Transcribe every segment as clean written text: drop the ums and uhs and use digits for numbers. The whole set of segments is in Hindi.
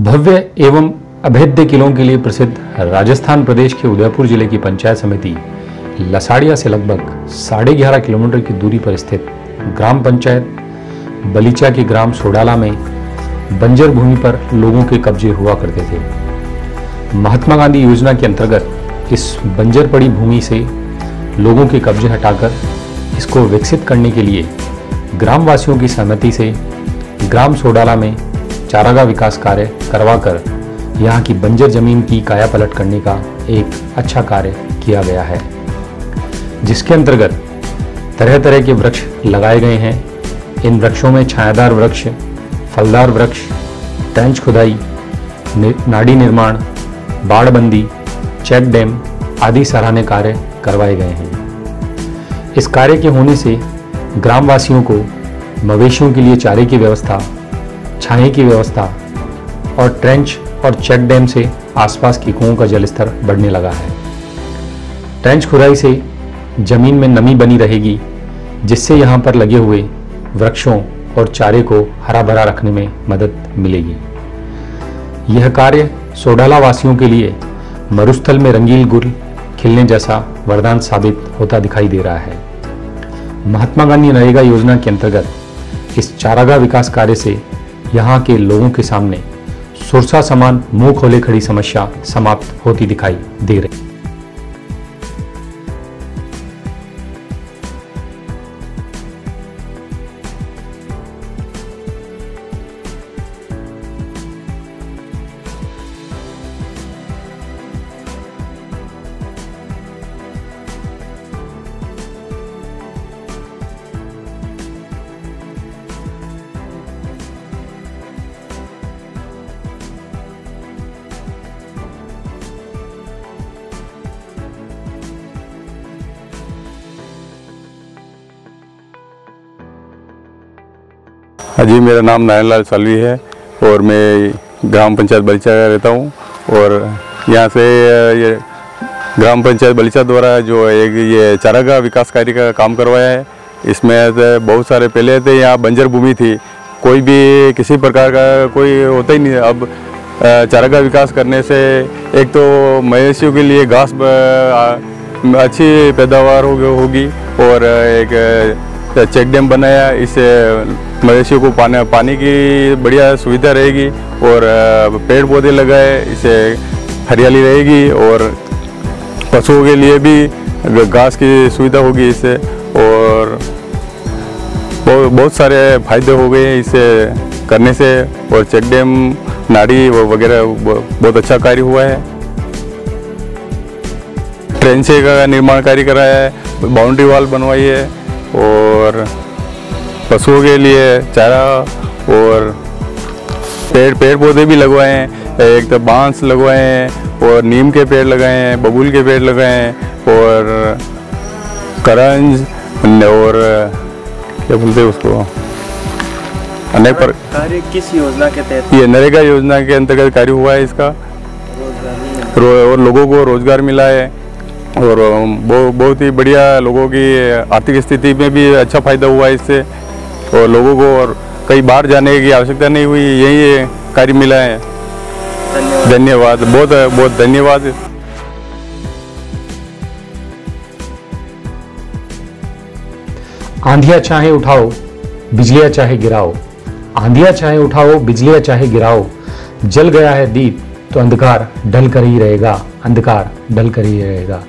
भव्य एवं अभेद्य किलों के लिए प्रसिद्ध राजस्थान प्रदेश के उदयपुर जिले की पंचायत समिति लसाड़िया से लगभग 11.5 किलोमीटर की दूरी पर स्थित ग्राम पंचायत बलीचा के ग्राम सोडाला में बंजर भूमि पर लोगों के कब्जे हुआ करते थे। महात्मा गांधी योजना के अंतर्गत इस बंजर पड़ी भूमि से लोगों के कब्जे हटाकर इसको विकसित करने के लिए ग्रामवासियों की सहमति से ग्राम सोडाला में चारागाह विकास कार्य करवाकर यहाँ की बंजर जमीन की काया पलट करने का एक अच्छा कार्य किया गया है, जिसके अंतर्गत तरह तरह के वृक्ष लगाए गए हैं। इन वृक्षों में छायादार वृक्ष, फलदार वृक्ष, ट्रेंच खुदाई, नाड़ी निर्माण, बाड़बंदी, चेक डैम आदि सराहनीय कार्य करवाए गए हैं। इस कार्य के होने से ग्रामवासियों को मवेशियों के लिए चारे की व्यवस्था, छाये की व्यवस्था और ट्रेंच और चेक डैम से आसपास के कुओं का जलस्तर बढ़ने लगा है। ट्रेंच खुदाई से जमीन में नमी बनी रहेगी, जिससे यहाँ पर लगे हुए वृक्षों और चारे को हरा भरा रखने में मदद मिलेगी। यह कार्य सोडाला वासियों के लिए मरुस्थल में रंगील गुल खिलने जैसा वरदान साबित होता दिखाई दे रहा है। महात्मा गांधी नरेगा योजना के अंतर्गत इस चारागाह विकास कार्य से यहाँ के लोगों के सामने सुरसा समान मुंह खोले खड़ी समस्या समाप्त होती दिखाई दे रही। हाँ जी, मेरा नाम नारायण लाल सालवी है और मैं ग्राम पंचायत बलीचा का रहता हूँ। और यहाँ से ये ग्राम पंचायत बलीचा द्वारा जो एक ये चारागाह विकास कार्य का काम करवाया है, इसमें बहुत सारे पहले थे यहाँ बंजर भूमि थी, कोई भी किसी प्रकार का कोई होता ही नहीं। अब चारागाह विकास करने से एक तो मवेशियों के लिए घास अच्छी पैदावार होगी और एक चेक डैम बनाया, इससे मवेशियों को पानी की बढ़िया सुविधा रहेगी और पेड़ पौधे लगाए, इससे हरियाली रहेगी और पशुओं के लिए भी घास की सुविधा होगी इससे। और बहुत सारे फायदे हो गए हैं इससे करने से। और चेक डैम, नाड़ी वगैरह बहुत अच्छा कार्य हुआ है। ट्रेंच का निर्माण कार्य कराया है, बाउंड्री वॉल बनवाई है और पशुओं के लिए चारा और पेड़ पौधे भी लगवाए हैं। एक तो बांस लगवाए हैं और नीम के पेड़ लगाए हैं, बबूल के पेड़ लगाए हैं और करंज और क्या बोलते हैं उसको, अनेक पर कार्य किस योजना के तहत? ये नरेगा योजना के अंतर्गत कार्य हुआ है इसका, और लोगों को रोजगार मिला है और बहुत ही बढ़िया लोगों की आर्थिक स्थिति में भी अच्छा फायदा हुआ है इससे। और लोगों को और कहीं बाहर जाने की आवश्यकता नहीं हुई, यही कार्य मिला है। धन्यवाद, बहुत बहुत धन्यवाद। आंधियां चाहे उठाओ, बिजलियां चाहे गिराओ, आंधियां चाहे उठाओ, बिजलियां चाहे गिराओ, जल गया है दीप तो अंधकार ढल कर ही रहेगा, अंधकार ढल कर ही रहेगा।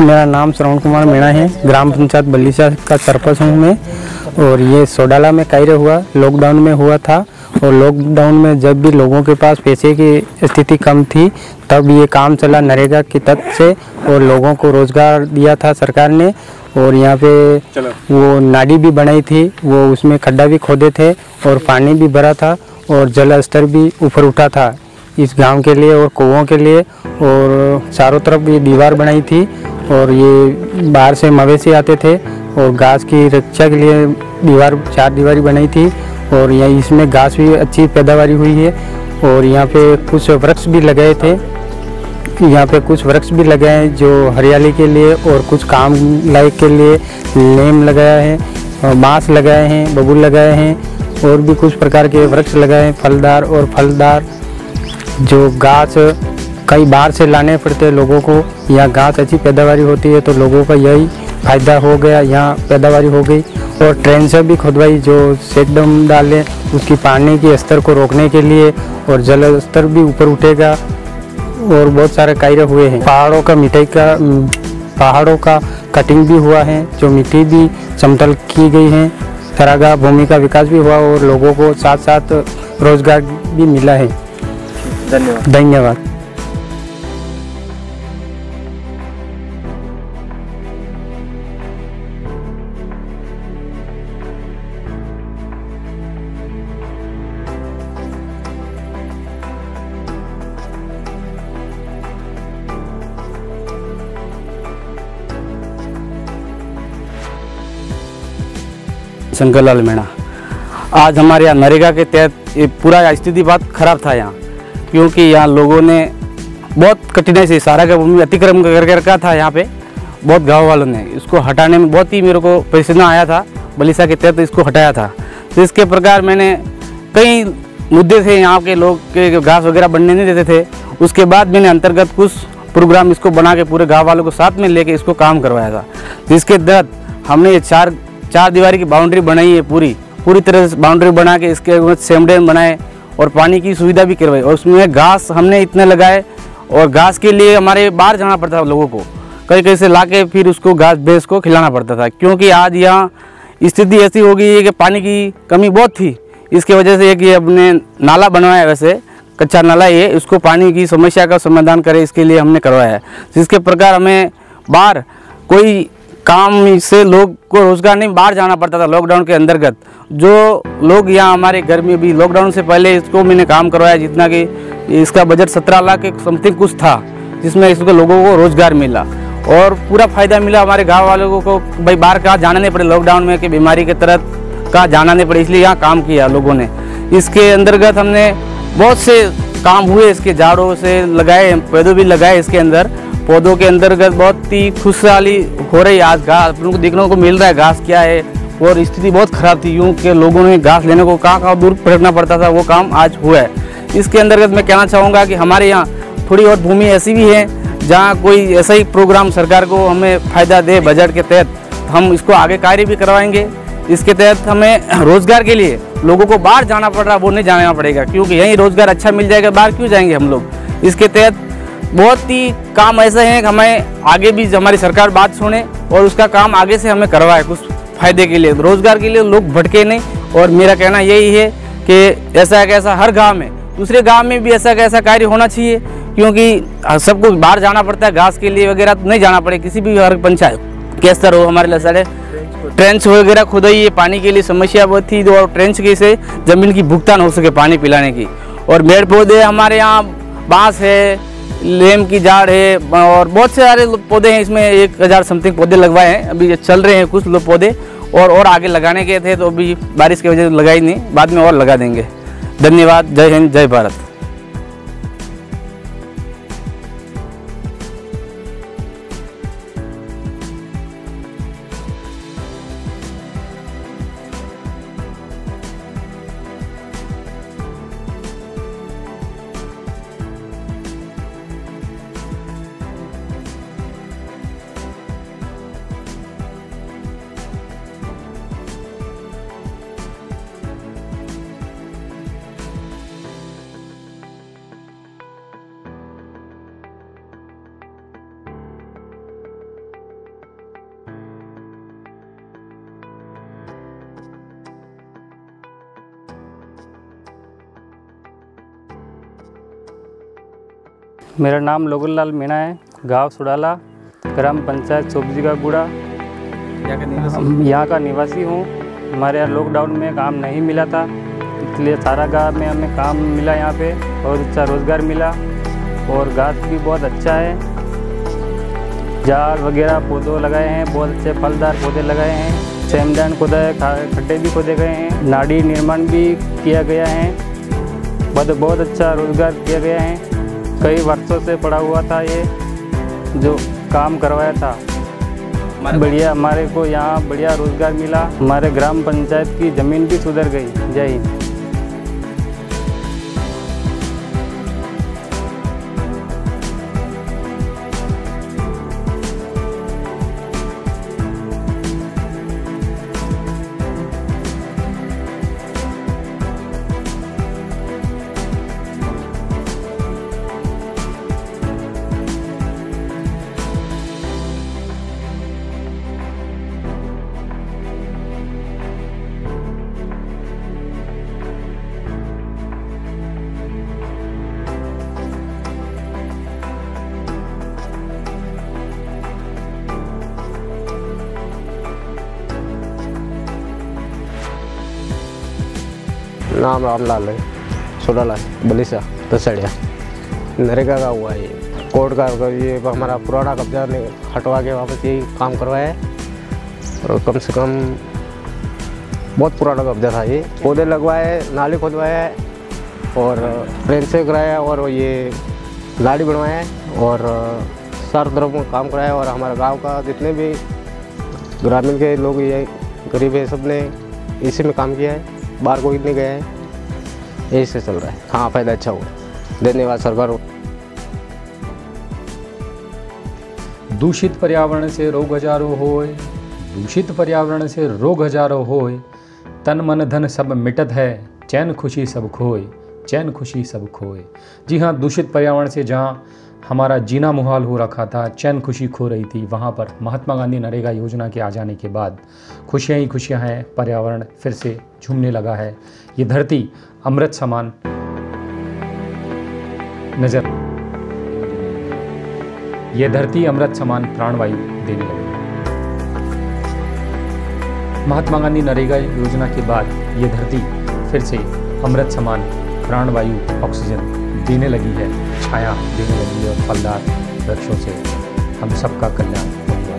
मेरा नाम श्रवण कुमार मीणा है, ग्राम पंचायत बलीचा का सरपंच हूँ मैं। और ये सोडाला में कार्य हुआ, लॉकडाउन में हुआ था। और लॉकडाउन में जब भी लोगों के पास पैसे की स्थिति कम थी, तब ये काम चला नरेगा के तहत से और लोगों को रोजगार दिया था सरकार ने। और यहाँ पे वो नाड़ी भी बनाई थी, वो उसमें खड्डा भी खोदे थे और पानी भी भरा था और जल स्तर भी ऊपर उठा था इस गांव के लिए और कुओं के लिए। और चारों तरफ ये दीवार बनाई थी और ये बाहर से मवेशी आते थे और घास की रक्षा के लिए दीवार 4 दीवारी बनाई थी और यहाँ इसमें घास भी अच्छी पैदावारी हुई है। और यहाँ पे कुछ वृक्ष भी लगाए थे, यहाँ पे कुछ वृक्ष भी लगाए हैं जो हरियाली के लिए और कुछ काम लायक के लिए। नीम लगाया है और बांस लगाए हैं, बबूल लगाए हैं और भी कुछ प्रकार के वृक्ष लगाए हैं, फलदार और फलदार। जो घास कई बाहर से लाने पड़ते हैं लोगों को, यहाँ घास अच्छी पैदावारी होती है तो लोगों का यही फ़ायदा हो गया, यहाँ पैदावारी हो गई। और ट्रेन से भी खुदवाई जो सेट डैम डाले उसकी पानी के स्तर को रोकने के लिए, और जल स्तर भी ऊपर उठेगा। और बहुत सारे कार्य हुए हैं। पहाड़ों का कटिंग भी हुआ है, जो मिट्टी भी समतल की गई है। चरागाह भूमि का विकास भी हुआ और लोगों को साथ साथ रोजगार भी मिला है। धन्यवाद। शंकरलाल मीणा। आज हमारे यहाँ नरेगा के तहत ये पूरा स्थिति बहुत खराब था यहाँ, क्योंकि यहाँ लोगों ने बहुत कठिनाई से सारा का भूमि अतिक्रमण करके रखा था। यहाँ पे बहुत गांव वालों ने इसको हटाने में बहुत ही मेरे को परेशानी आया था। बलिसा के तहत इसको हटाया था। तो इसके प्रकार मैंने कई मुद्दे थे यहाँ के लोग के घास वगैरह बनने नहीं देते थे। उसके बाद मैंने अंतर्गत कुछ प्रोग्राम इसको बना के पूरे गाँव वालों को साथ में लेके इसको काम करवाया था, जिसके तहत हमने ये चार दीवारी की बाउंड्री बनाई है। पूरी तरह से बाउंड्री बना के इसके सेम डैम बनाए और पानी की सुविधा भी करवाई। और उसमें घास हमने इतने लगाए, और घास के लिए हमारे बाहर जाना पड़ता था लोगों को, कहीं से लाके फिर उसको घास भैंस को खिलाना पड़ता था। क्योंकि आज यहाँ स्थिति ऐसी हो गई है कि पानी की कमी बहुत थी। इसके वजह से एक ये अपने नाला बनवाया, वैसे कच्चा नाला ये, उसको पानी की समस्या का समाधान करे इसके लिए हमने करवाया है। जिसके प्रकार हमें बाहर कोई काम से लोग को रोजगार नहीं, बाहर जाना पड़ता था लॉकडाउन के अंतर्गत। जो लोग यहाँ हमारे घर में भी लॉकडाउन से पहले इसको मैंने काम करवाया, जितना कि इसका बजट 17 लाख के समथिंग कुछ था, जिसमें इसको लोगों को रोजगार मिला और पूरा फायदा मिला हमारे गांव वालों को। भाई बाहर कहाँ जाना नहीं पड़े लॉकडाउन में, कि बीमारी के तरह कहाँ जाना नहीं पड़े, इसलिए यहाँ काम किया लोगों ने। इसके अंतर्गत हमने बहुत से काम हुए, इसके झाड़ों से लगाए, पौधे भी लगाए। इसके अंदर पौधों के अंतर्गत बहुत ही खुशहाली हो रही है। आज घास को देखने को मिल रहा है, घास क्या है। और स्थिति बहुत खराब थी, यूँ के लोगों ने घास लेने को कहाँ दूर भटकना पड़ता था, वो काम आज हुआ है। इसके अंतर्गत मैं कहना चाहूँगा कि हमारे यहाँ थोड़ी और भूमि ऐसी भी है जहाँ कोई ऐसा ही प्रोग्राम सरकार को हमें फ़ायदा दे बजट के तहत, हम इसको आगे कार्य भी करवाएंगे। इसके तहत हमें रोज़गार के लिए लोगों को बाहर जाना पड़ रहा, वो नहीं जाना पड़ेगा, क्योंकि यहीं रोज़गार अच्छा मिल जाएगा, बाहर क्यों जाएंगे हम लोग। इसके तहत बहुत ही काम ऐसे हैं कि हमें आगे भी हमारी सरकार बात सुने और उसका काम आगे से हमें करवाए, कुछ फ़ायदे के लिए, रोज़गार के लिए, लोग भटके नहीं। और मेरा कहना यही है कि ऐसा कैसा हर गांव में, दूसरे गांव में भी ऐसा कैसा कार्य होना चाहिए, क्योंकि सबको बाहर जाना पड़ता है घास के लिए वगैरह, तो नहीं जाना पड़े। किसी भी हर पंचायत के स्तर हो, हमारे लसाड़े ट्रेंच वगैरह खुदाई है, पानी के लिए समस्या बहुत थी, और ट्रेंच के से ज़मीन की भुगतान हो सके पानी पिलाने की। और पेड़ पौधे हमारे यहाँ बाँस है, नीम की झाड़ है और बहुत से सारे पौधे हैं। इसमें 1000 समथिंग पौधे लगवाए हैं, अभी चल रहे हैं कुछ लोग पौधे, और आगे लगाने के थे तो अभी बारिश की वजह से लगाई नहीं, बाद में और लगा देंगे। धन्यवाद। जय हिंद, जय भारत। मेरा नाम लोगुलाल मीणा है, गांव सुडाला, ग्राम पंचायत चौबजी का गुड़ा, यहाँ का निवासी हूँ। हमारे यहाँ लॉकडाउन में काम नहीं मिला था, इसलिए सारा गाँव में हमें काम मिला। यहाँ पे बहुत अच्छा रोज़गार मिला और घास भी बहुत अच्छा है। झाड़ वगैरह पौधे लगाए हैं, बहुत अच्छे फलदार पौधे लगाए हैं। सेमडैन खोदा है, खड्डे भी खोदे गए हैं, नाली निर्माण भी किया गया है। बहुत अच्छा रोजगार किया गया है। कई वर्षों से पड़ा हुआ था ये जो काम करवाया था। बढ़िया हमारे को यहाँ बढ़िया रोजगार मिला। हमारे ग्राम पंचायत की ज़मीन भी सुधर गई। जय हिंद। नाम रामलाल है, सोडाला बलिसा तसड़िया। नरेगा का हुआ है, कोर्ट का ये हमारा पुराना कब्जा ने हटवा के वापस यही काम करवाया है। और कम से कम बहुत पुराना कब्जा था ये। पौधे लगवाए, नाली खोदवाया है और ट्रेन से कराया और ये गाड़ी बनवाया है और सार तरफ में काम कराया। और हमारे गांव का जितने भी ग्रामीण के लोग ये गरीब है सब ने इसी में काम किया है, बाहर कोई नहीं गया है, यही से चल रहा है। हाँ, फायदा अच्छा हुआ। धन्यवाद सरकार। दूषित पर्यावरण से रोग हजारों होए, दूषित पर्यावरण से रोग हजारों होए, तन मन धन सब मिटत है, चैन खुशी सब खोए, चैन खुशी सब खोए। जी हाँ, दूषित पर्यावरण से जहाँ हमारा जीना मुहाल हो रखा था, चैन खुशी खो रही थी, वहाँ पर महात्मा गांधी नरेगा योजना के आ जाने के बाद खुशियाँ ही खुशियाँ हैं। पर्यावरण फिर से झूमने लगा है। ये धरती अमृत समान नजर, ये धरती अमृत समान प्राणवायु देने लगी। महात्मा गांधी नरेगा योजना के बाद ये धरती फिर से अमृत समान प्राणवायु ऑक्सीजन देने लगी है, छाया देने लगी है और फलदार वृक्षों से हम सबका कल्याण होने लगा।